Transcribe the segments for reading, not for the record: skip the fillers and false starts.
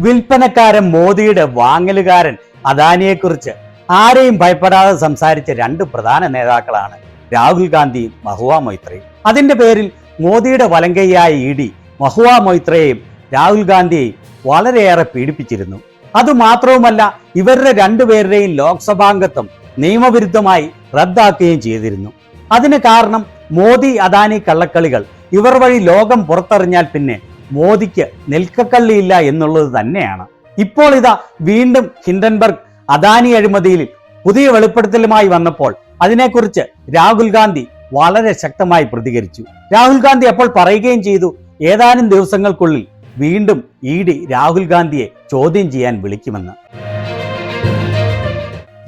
വിൽപ്പനക്കാരൻ മോദിയുടെ വാങ്ങലുകാരൻ അദാനിയെക്കുറിച്ച് ആരെയും ഭയപ്പെടാതെ സംസാരിച്ച രണ്ട് പ്രധാന നേതാക്കളാണ് രാഹുൽ ഗാന്ധിയും മഹുവ മൊയ്ത്രയും. അതിന്റെ പേരിൽ മോദിയുടെ വലങ്കയ്യായ ഇഡി മഹുവ മൊയ്ത്രയെയും രാഹുൽ ഗാന്ധിയെയും വളരെയേറെ പീഡിപ്പിച്ചിരുന്നു. അതുമാത്രവുമല്ല, ഇവരുടെ രണ്ടുപേരുടെയും ലോക്സഭാംഗത്വം നിയമവിരുദ്ധമായി റദ്ദാക്കുകയും ചെയ്തിരുന്നു. അതിന് കാരണം മോദി അദാനി കള്ളക്കളികൾ ഇവർ വഴി ലോകം പുറത്തറിഞ്ഞാൽ പിന്നെ മോദിക്ക് നിൽക്കക്കള്ളിയില്ല എന്നുള്ളത് തന്നെയാണ്. ഇപ്പോൾ ഇതാ വീണ്ടും ഹിൻഡൻബർഗ് അദാനി അഴിമതിയിൽ പുതിയ വെളിപ്പെടുത്തലുമായി വന്നപ്പോൾ അതിനെക്കുറിച്ച് രാഹുൽ ഗാന്ധി വളരെ ശക്തമായി പ്രതികരിച്ചു. രാഹുൽ ഗാന്ധി അപ്പോൾ പറയുകയും ചെയ്തു, ഏതാനും ദിവസങ്ങൾക്കുള്ളിൽ വീണ്ടും ഇഡി രാഹുൽ ഗാന്ധിയെ ചോദ്യം ചെയ്യാൻ വിളിക്കുമെന്ന്.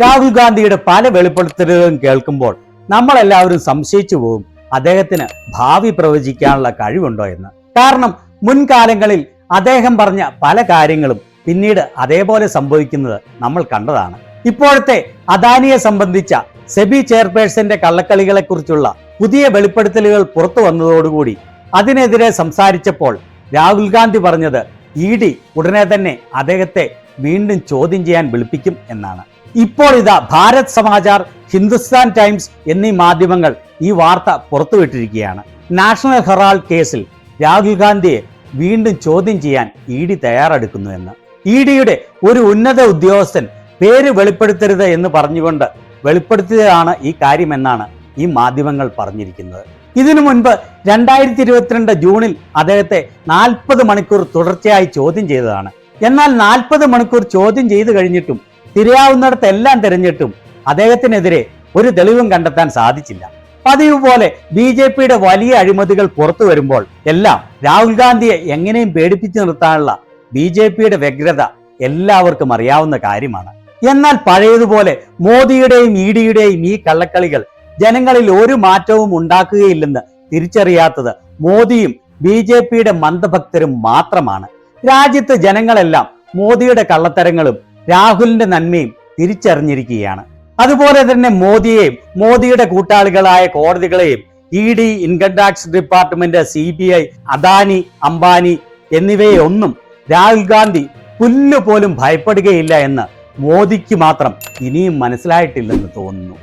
രാഹുൽ ഗാന്ധിയുടെ പല വെളിപ്പെടുത്തലുകളും കേൾക്കുമ്പോൾ നമ്മളെല്ലാവരും സംശയിച്ചു പോകും, അദ്ദേഹത്തിന് ഭാവി പ്രവചിക്കാനുള്ള കഴിവുണ്ടോ എന്ന്. കാരണം മുൻകാലങ്ങളിൽ അദ്ദേഹം പറഞ്ഞ പല കാര്യങ്ങളും പിന്നീട് അതേപോലെ സംഭവിക്കുന്നത് നമ്മൾ കണ്ടതാണ്. ഇപ്പോഴത്തെ അദാനിയെ സംബന്ധിച്ച സെബി ചെയർപേഴ്സന്റെ കള്ളക്കളികളെ കുറിച്ചുള്ള പുതിയ വെളിപ്പെടുത്തലുകൾ പുറത്തു വന്നതോടുകൂടി അതിനെതിരെ സംസാരിച്ചപ്പോൾ രാഹുൽ ഗാന്ധി പറഞ്ഞത് ഇഡി ഉടനെ തന്നെ അദ്ദേഹത്തെ വീണ്ടും ചോദ്യം ചെയ്യാൻ വിളിപ്പിക്കും എന്നാണ്. ഇപ്പോൾ ഇതാ ഭാരത് സമാചാർ, ഹിന്ദുസ്ഥാൻ ടൈംസ് എന്നീ മാധ്യമങ്ങൾ ഈ വാർത്ത പുറത്തുവിട്ടിരിക്കുകയാണ്. നാഷണൽ ഹെറാൾഡ് കേസിൽ രാഹുൽ ഗാന്ധിയെ വീണ്ടും ചോദ്യം ചെയ്യാൻ ഇഡി തയ്യാറെടുക്കുന്നു എന്ന്. ഇഡിയുടെ ഒരു ഉന്നത ഉദ്യോഗസ്ഥൻ പേര് വെളിപ്പെടുത്തരുത് എന്ന് പറഞ്ഞുകൊണ്ട് വെളിപ്പെടുത്തിയതാണ് ഈ കാര്യമെന്നാണ് ഈ മാധ്യമങ്ങൾ പറഞ്ഞിരിക്കുന്നത്. ഇതിനു മുൻപ് 2022 ജൂണിൽ അദ്ദേഹത്തെ 40 മണിക്കൂർ തുടർച്ചയായി ചോദ്യം ചെയ്തതാണ്. എന്നാൽ 40 മണിക്കൂർ ചോദ്യം ചെയ്തു കഴിഞ്ഞിട്ടും തിരയാവുന്നിടത്തെല്ലാം തിരഞ്ഞിട്ടും അദ്ദേഹത്തിനെതിരെ ഒരു തെളിവും കണ്ടെത്താൻ സാധിച്ചില്ല. പതിവ് പോലെ BJPയുടെ വലിയ അഴിമതികൾ പുറത്തു വരുമ്പോൾ എല്ലാം രാഹുൽ ഗാന്ധിയെ എങ്ങനെയും പേടിപ്പിച്ചു നിർത്താനുള്ള BJPയുടെ വ്യഗ്രത എല്ലാവർക്കും അറിയാവുന്ന കാര്യമാണ്. എന്നാൽ പഴയതുപോലെ മോദിയുടെയും ഇഡിയുടെയും ഈ കള്ളക്കളികൾ ജനങ്ങളിൽ ഒരു മാറ്റവും ഉണ്ടാക്കുകയില്ലെന്ന് തിരിച്ചറിയാത്തത് മോദിയും BJPയുടെ മന്ദഭക്തരും മാത്രമാണ്. രാജ്യത്ത് ജനങ്ങളെല്ലാം മോദിയുടെ കള്ളത്തരങ്ങളും രാഹുലിന്റെ നന്മയും തിരിച്ചറിഞ്ഞിരിക്കുകയാണ്. അതുപോലെ തന്നെ മോദിയെയും മോദിയുടെ കൂട്ടാളികളായ കോടതികളെയും ED, income tax department, CBI, Adani, Ambani എന്നിവയെ ഒന്നും രാഹുൽ ഗാന്ധി പുല്ലുപോലും ഭയപ്പെടുകയില്ല എന്ന് മോദിക്ക് മാത്രം ഇനിയും മനസ്സിലായിട്ടില്ലെന്ന് തോന്നുന്നു.